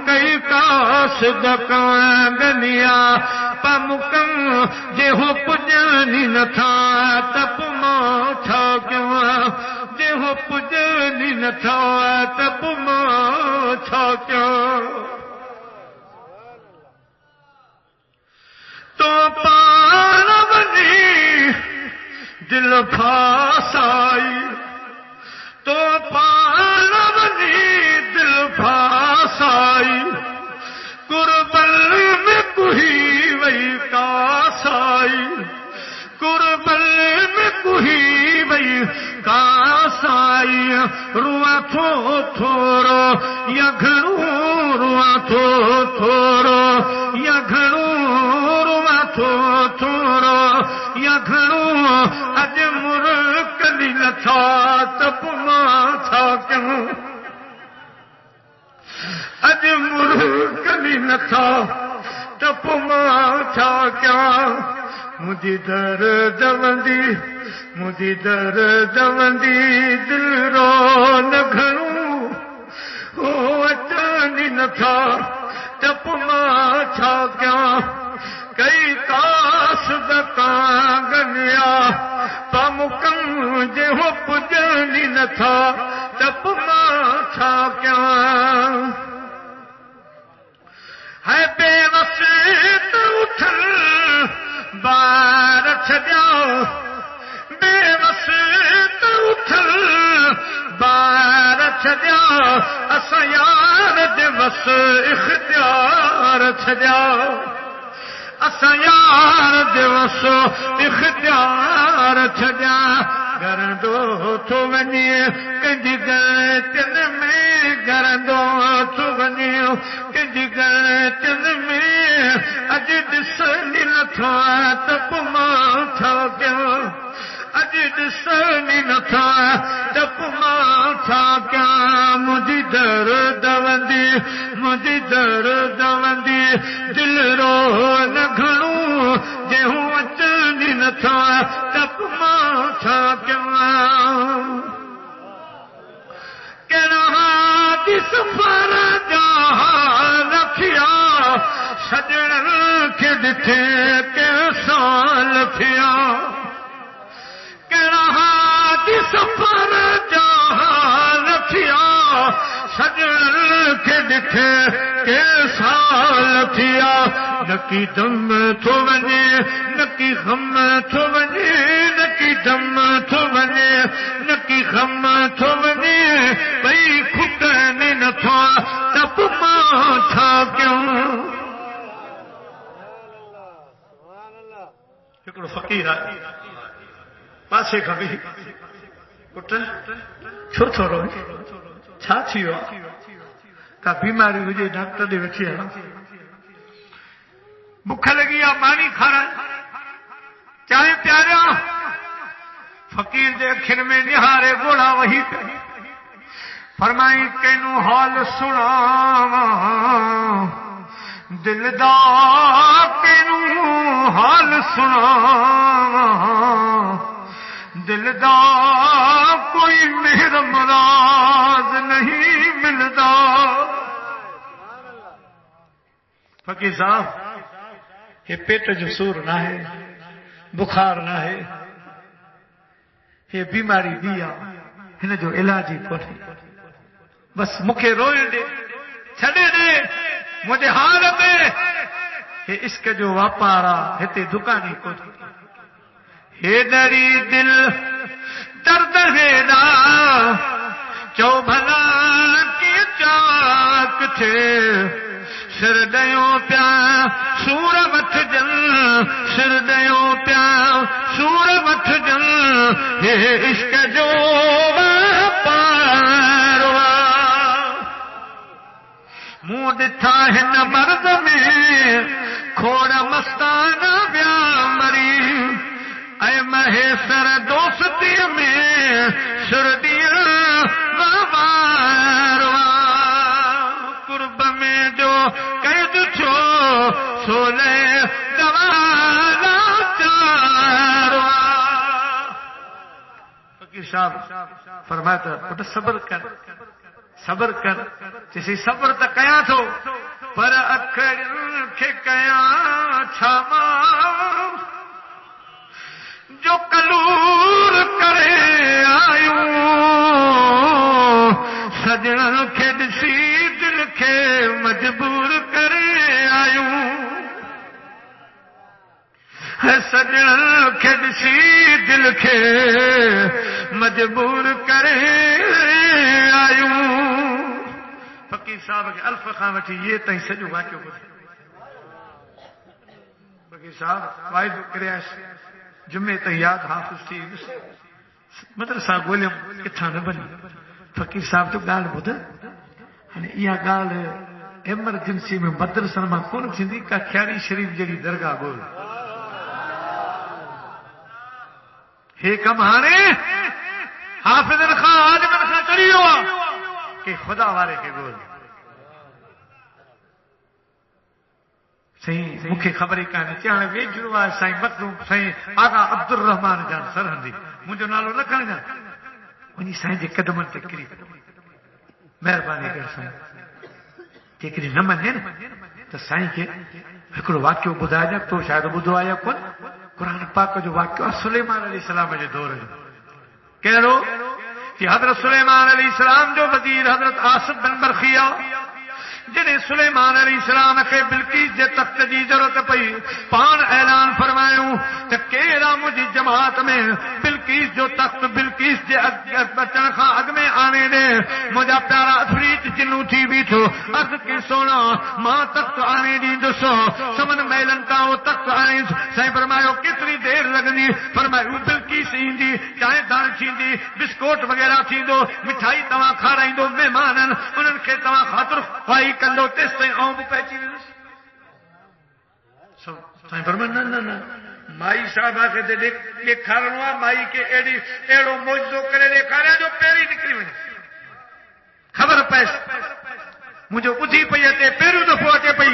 کئی کاس دکاں گنیا پمکم جے ہو پجانی نہ تھا تپ ماں چھا کیوں جے ہو پجانی نہ تھا تپ ماں چھا کیوں تو پان بنی دل پھاسائی تو پان بنی دل پھاسائی قربل میں کوئی وئی کاسائی قربل میں کوئی وئی کاسائی رواں تھو تھورو یا گھڑوں رواں تھو تھورو یا گھڑوں رواں تھو تھورو یا گھڑوں اج مرکلی نہ تھا تپ ماں تھا کیوں اج مرکلی نہ تھا تپ ماں تھا کیا مجھے درد بندی مجھے درد بندی دل رو نہ گھڑوں ہو اچانی نہ تھا تپ ماں تھا کیا کئی کاس دکاں گنیا پمکم جے ہو پجانی نہ تھا تپ ماں تھا کیا ہے بے وسیط اٹھن بار چھڈیا بے وسیط اٹھن بار چھڈیا اساں یار دے وس اختیار چھڈیا اساں یار دے وس اختیار چھڈیا گرندو تو ونی کنجی گلچن میں گرندو تو ونی کنجی گلچن میں اج ڈسنی نہ تھا تپ ماں تھا کیا اج ڈسنی نہ تھا تپ ماں تھا کیا مجھے درد بندی مجھے درد بندی دل رو نہ گھڑوں جے ہوں اچنی نہ تھا تپ ماں تھا کیا کہ رہا دی سفر جہاں رکھیا سجن کے ڈٹھے کے سال تھیا کہ رہا دی سفر جہاں رکھیا سجن کے ڈٹھے کے سال تھیا نکی دم تھو ونجے نکی غم تھو ونجے نکی دم تھو ونجے نکی غم تھو ونجے بھئی کھٹنے نہ تھا تپ ماں تھا کیوں ہکڑو فقیر آئے پاسے کھا گئی پٹ چھو تھورو چھا تھیو کا بیماری ہوجے ڈاکٹر دے وٹھی آ بکھ لگی آ پانی کھانا چائے پیارا فقیر دے اکھن میں نہارے گوڑا وہی فرمائی کینو حال سناواں دل دا کینو حال سناواں دل دا کوئی میرا مراد نہیں ملدا. فقیر صاحب یہ پیٹ جو سور نہ ہے، بخار نہ ہے، یہ بیماری دیا ہن جو علاج ہی کوئی. بس مکھے روئے دے چھڑے دے مجھے حالت ہے عشق جو واپارا ہتے دکانی کو. ہے دری دل درد ہے نا چو بھلا کی چاک تھے سر ڈیوں پیا سور وٹھ جل سر ڈیوں پیا سور وٹھ جل یہ عشق جو واپاروا. منہ ڈٹھا ہن مرد میں کھوڑ مستانہ بیا مری اے مہیسر دوستی میں سردیاں غباروا. قرب میں جو قید چھو سولے دوالا چاروا. فقیر صاحب فرماتا پتہ صبر کر صبر کر جیسے صبر تو کیا تھو پر اکھڑ کے کیا چھما جو کلور کرے آیوں سجن کے ڈسی دل کے مجبور کرے آیوں سجن کے ڈسی دل کے مجبور کرے آیوں. فقیر صاحب کے الف خان وٹھی یہ تھی سجو واقعہ ٻڌائی. فقیر صاحب واحد کرے جمعے تھی یاد حافظ تھی مدرسہ ڳوليم کٿاں نہ بني. فقیر صاحب جو ڳالھ ٻڌ هاڻي اها ڳالھ ایمرجنسی میں مدرسن ماں کون ٿيندي کا کھياري شریف جهڙي درگاہ ڳول. هي کم هاڻي حافظن خان عالمن خان چڑي ويو آهي کہ خدا وارے کے ڳول. سائیں مکھے خبر ہی کاني چاڻ ويجھو آهي سائیں مخدوم سائیں آغا عبدالرحمان جان سرهندي منهنجو نالو نہ کھڻجا وڃي سائیں جي قدمن تي ڪري مهرباني ڪر سائیں جيڪڏهن نہ مڃي ته سائیں کي هڪڙو واقعو ٻڌايا تو شايد ٻڌو آهي ڪون. قرآن پاک جو واقعو سليمان عليه السلام جي دور جو کهڙو کہ حضرت سلیمان علیہ السلام جو وزیر حضرت آصف بن برخیہ جنہیں سلیمان علیہ السلام کے بلقیس جے تخت جی ضرورت پئی پان اعلان فرمایوں تے کیڑا مجھے جماعت میں بلقیس جو تخت بلقیس جے بچن خان اگ میں آنے دے مجھا پیارا عفریت جنوں تھی بیٹھو عرض کے سونا ماں تخت آنے دی دسو سمن میلن کا وہ تخت آنے سائیں فرمایو کتنی دیر لگنی فرمایو بلقیس ایندی چائے دان تھیندی بسکوٹ وغیرہ تھیندو مٹھائی تواں کھارائیندو مہمانن انہن کے تواں خاطر خواہی کندو تس تائیں آؤں بھی پہچی ویندس. سائیں فرمایا نہ نہ نہ مائی صاحبہ کے دے ڏيکارڻو آ مائی کے اهڙو معجزو کرے ڏيکاريا جو پهرين نڪري وڃي خبر پئس مجھے ٻڌي پئی اچي پهريون دفعو اچي پئی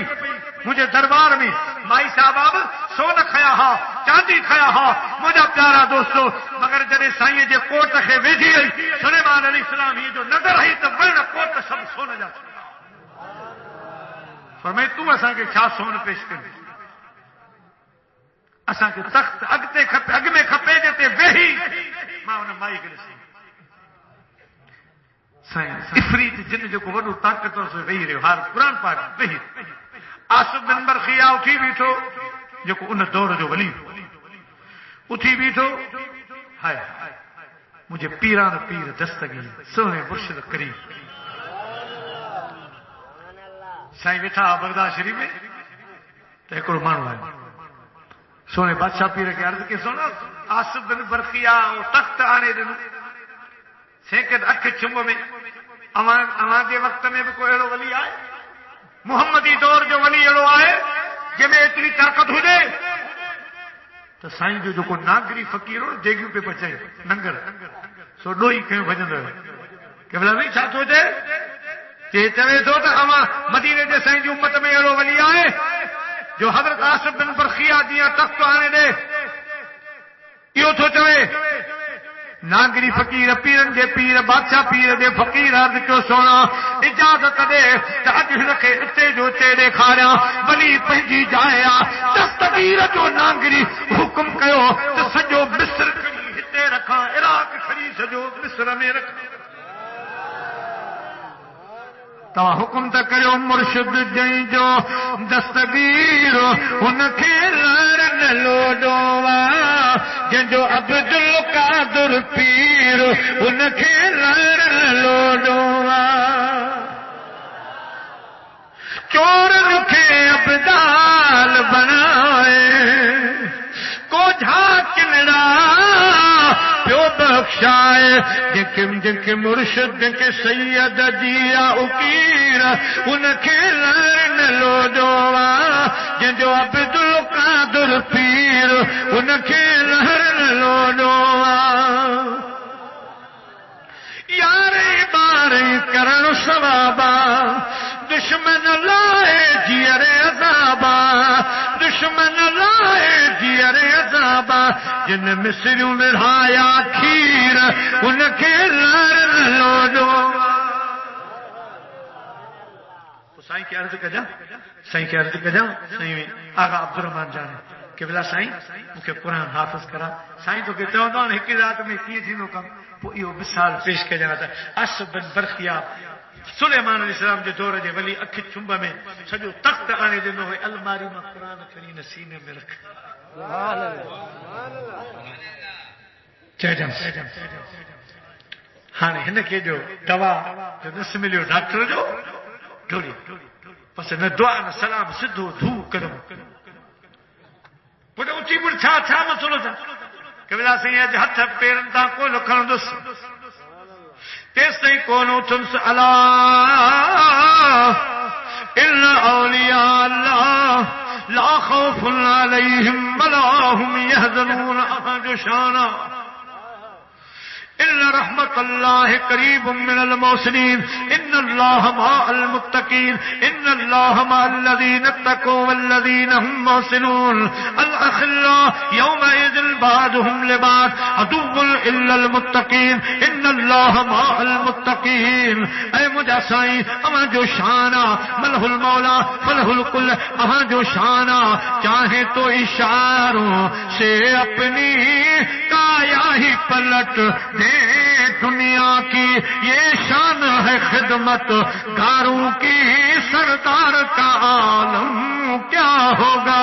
مجھے دربار میں مائی صاحبہ سون کھایا ہا چاندی کھایا ہا مجھا پیارا دوستو مگر جڏهن سائیں جي کوٽ کي ويجھي آئی سليمان عليه السلام یہ جو نظر آئی ته ورن کوٽ سب سون جا فرمائے تو اساں کے چھا سون پیش کر اساں کے تخت اگتے کھپے اگ میں کھپے جتے وہی ماں ان مائی کے سی سائیں عفریت جن جو کو وڈو طاقت سے وہی رہو ہر قرآن پاک وہی آصف بن برخیہ اٹھی بیٹھو جو کو ان دور جو ولی اٹھی بیٹھو ہائے مجھے پیران پیر دستگی سونے مرشد کریم سائیں بیٹھا بغداد شریف میں تو ایک مانو ہے سونے بادشاہ پیر کے عرض کے سونا آصف بن برخیہ تخت آنے دن سینکت اکھ چمب میں اوان کے وقت میں بھی کوئی اڑو ولی آئے محمدی دور جو ولی اڑو آئے جن میں اتنی طاقت ہو جائے تو سائیں جو کو ناگری فقیر ہو دیگیوں پہ بچائے ننگر سو ڈوئی کہیں بھجن رہے کہ بلا نہیں چھات ہو جائے چوے تو اما مدینے کے سائیں کی امت میں اڑو ولی آئے جو حضرت آصف بن برخیہ دیا تخت آنے دے یہ تو چوے ناگری فقیر پیرن دے پیر بادشاہ پیر دے فقیر عرض کیوں سونا اجازت دے تے اج رکھے اتنے جو تیرے کھاریا ولی پنجی جایا دستگیر جو ناگری حکم کیو تے سجو مصر کھڑی ہتے رکھا عراق کھڑی سجو مصر میں رکھا تو حکم تا کرو مرشد جئی جو دستگیر ان کے لڑن لوڈوا جو عبد القادر پیر ان کے لڑن لوڈوا چور رکھے ابدال بنائے کو جھاکنڑا پیو بخشائے جن کے مرشد جن کے سید دیا اکیر ان کے لرن لوڈوا جن جو عبد القادر پیر ان کے لرن لوڈوا یارے بارے کرن ثوابا دشمن لائے جیر عذابا دشمن لائے جیر عذابا جن مصریوں میں رہایا کھیر ان کے لرن لوڈو سائیں کی عرض کجا سائیں کی عرض کجا سائیں آغا عبدالرحمن جانے کہ بلا سائیں مجھے قرآن حافظ کرا سائیں تو کہتے ہوں دون ایک ذات میں کیے جنہوں کم وہ یہ مثال پیش کیا جانا تھا اسب بن برخیا سلیمان علیہ السلام جو دور جے ولی اکھ چنب میں سجو تخت آنے دنو ہے الماری میں قرآن کھڑی سینے میں رکھ ہاں ہن کے جو دوا جو نس ملیو ڈاکٹر جو ڈوڑی پس نہ دعا نہ سلام سدھو دھو کرم پوٹے اونچی پڑ چھا چھا مسئلو تھا کہ بلا سہی اج ہتھ پیرن تا کو لکھن دس تیس نہیں کونو تمس اللہ ان اولیاء اللہ لا خوف علیہم ولا هم يحزنون احد شانا ان رحمت اللہ قریب من المحسنین ان اللہ مع المتقین ان اللہ مع الذین اتقوا والذین هم محسنون الاخلاء یومئذ بعضهم لبعض عدو الا المتقین ان اللہ مع المتقین اے مجھا سائیں اما جو شانہ ملہ المولا فلہ الکل اما جو شانہ چاہے تو اشاروں سے اپنی کایا ہی پلٹ دنیا کی یہ شان ہے خدمت گاروں کی سردار کا عالم کیا ہوگا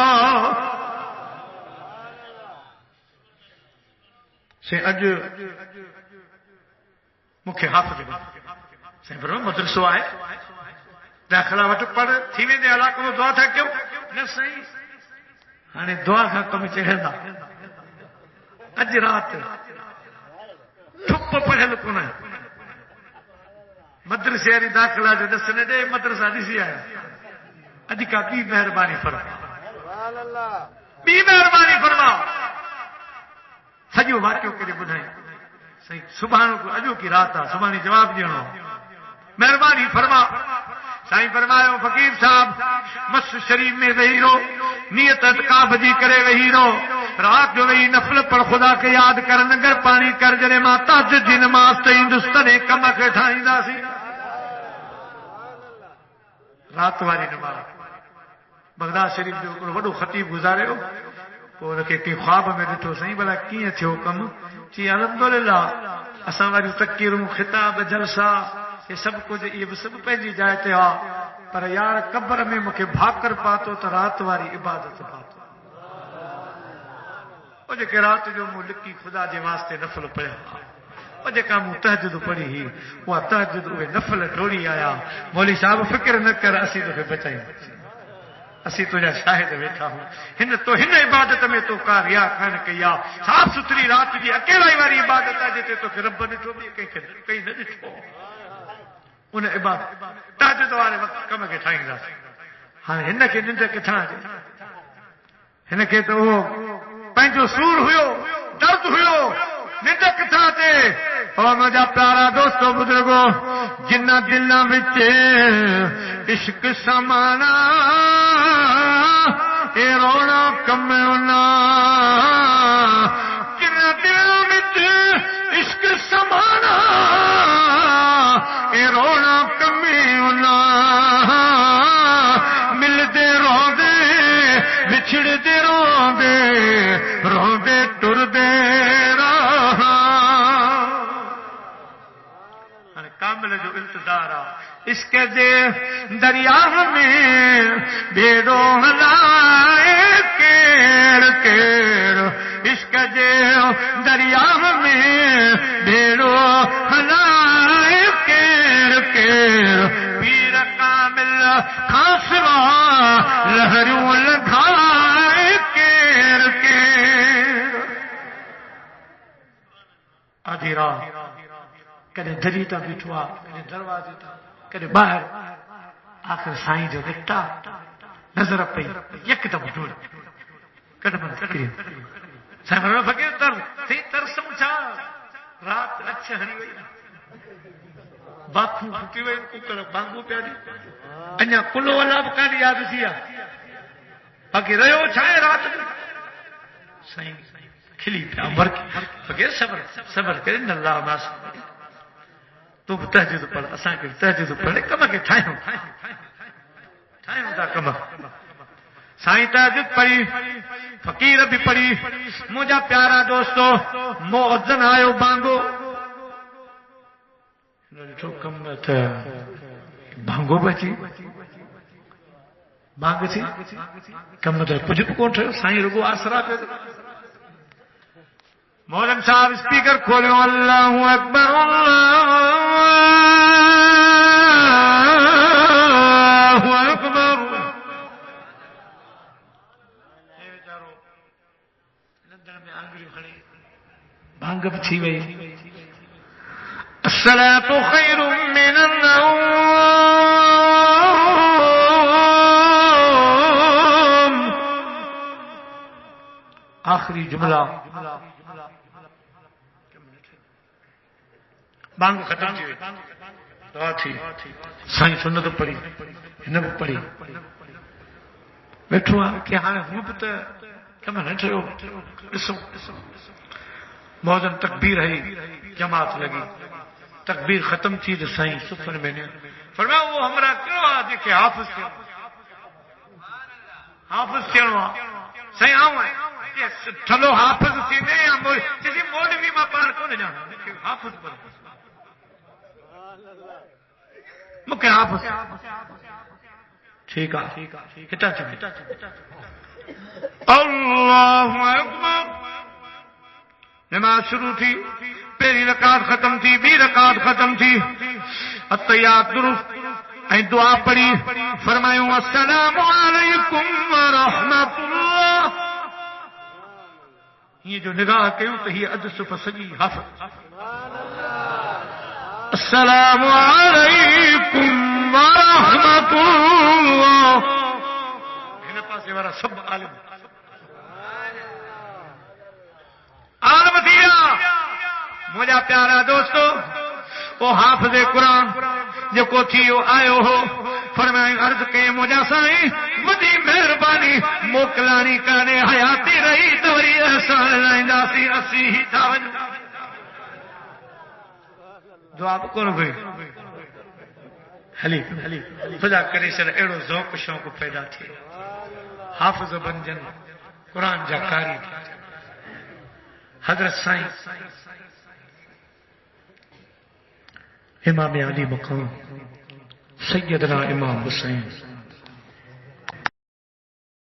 سے اج مکھے حافظ سے برو مدرسو آئے داخلہ وٹ پڑھ تھی ویندے علاقے میں دعا تھا کیوں نہ صحیح ہانے دعا کا کم چہردا اج رات ٹھپ پڑھل کون ہے مدرسے والی داخلہ جو دسنے دے مدرسہ ڈسی آیا اج کا بھی مہربانی فرما بھی مہربانی فرما سجو واقعو کرے بدھائیں صحیح سبحان کو اجو کی رات ہے سبحانی جواب دینا مہربانی فرما سائیں فرمایا فقیر صاحب مسجد شریف میں وہی رو نیت اتقاب جی کرے وہی رو رات جو وہی نفل پر خدا کے یاد کر نگر پانی کر جڑے ماں تہجد دی نماز تے ہندوستان کم کے ٹھائیندا سی رات واری نماز بغداد شریف جو وڈو خطیب گزارے ہو وہ رکھے کہ خواب میں ڈٹھو سائیں بھلا کیے تھیو کم چی الحمدللہ اساں واری تقریروں خطاب جلسہ یہ سب کچھ یہ سب پہنجی جائے تے ہا پر یار قبر میں مکھے بھاکر پاتو تو رات واری عبادت پاتو وہ جے کہ رات جو مو لکی خدا دے واسطے نفل پڑھیا وہ جے کا مو تہجد پڑھی ہی وہ تہجد وہ نفل ڈوڑی آیا مولوی صاحب فکر نہ کر اسی تو بچائیں اسی تو جا شاہد بیٹھا ہوں ہن عبادت میں تو کا ریا کھان کیا صاف ستھری رات کی اکیلا ہی واری عبادت ہے جتے تو رب نے تو بھی کہیں نہ ڈٹھو ان عبادت تہجد والے وقت کم کے ٹھائیندا ہاں ہن کے نند کتھاں ہن کے تو پنجو سور ہوئو درد ہوئو نند کتھاں تے او مجا پیارا دوستو بزرگو جنہ دلاں وچ عشق سمانا اے رونا کم ہونا جنہ دلاں وچ عشق سمانا اے رونا کمی ہونا ملدے روندے بچھڑدے روندے روندے ٹردے راہ کامل جو انتظار اس کے دے دریا میں بیڑو ہلائے کیر کیر اس کے دے دریا میں بیڑو ہلائے کیر کیر پیر کامل خاصوا لہروں لگائے کیر کیر آدھی رات کدے دری تا بیٹھوا کدے دروازے تا کدے باہر آخر سائیں جو نکتا نظر پئی یکدم ڈول قدم تکریم سائیں مرنا فقیر تر سی تر سمجھا رات اچھا ہری وئی باکھوں پھٹی وئی کوکڑ بانگو پیا دی انیا کلو والا بکانی یاد سیا باقی رہو چھائے رات سائیں کھلی پیا عمر کی فقیر صبر صبر کرے اللہ ناس تو تہجد پڑھ اساں کے تہجد پڑھے کم کے ٹھائیں دا کم سائیں تہجد پڑھی فقیر بھی پڑھی مجھا پیارا دوستو مؤذن آیو بانگو تو کم تھا بانگو بچی بانگ سی کم تھا کچھ کون ٹھے سائیں رگو آسرا پہ مولم صاحب اسپیکر کھولو اللہ اکبر اللہ اکبر بانگ بھی تھی وئی الصلاة خیر من النوم آخری جملہ بانگ ختم تھی دعا تھی سائیں سنت پڑھی ہن بھی پڑھی بیٹھو کہ ہاں ہوں بھی تو کم نہ ٹھیو ڈسو موزن تکبیر ہے جماعت لگی تکبیر ختم تھی تو سائیں سفر میں نے فرمایا وہ ہمارا کیوں آ دیکھے حافظ تھے حافظ کیوں سائیں آؤں چلو حافظ تھی نہیں کسی مولوی ماں پار کو نہیں جانا حافظ پر مکہ حافظ ٹھیک ہے کتا چکے اللہ اکبر نماز شروع تھی پہلی رکعت ختم تھی بی رکعت ختم تھی التحیات درست این دعا پڑھی فرمایوں السلام علیکم ورحمۃ اللہ یہ جو نگاہ کیوں تو یہ ادھ صفحہ سجی حافظ السلام علیکم ورحمۃ اللہ ہن پاسے والا سب عالم عالم دیا مجھا پیارا دوستو وہ حافظ قرآن جو کو تھی وہ آئے ہو فرمائیں عرض کے مجھا سائیں وڈی مہربانی موکلانی کانے حیاتی رہی توری احسان لائندہ سی اسی ہی تاون دعا کون ہوئی حلی خدا کرے سر ایڑو ذوق شوق پیدا تھی حافظ بنجن قرآن جا کاری حضرت سائیں امام علی مقام سیدنا امام حسین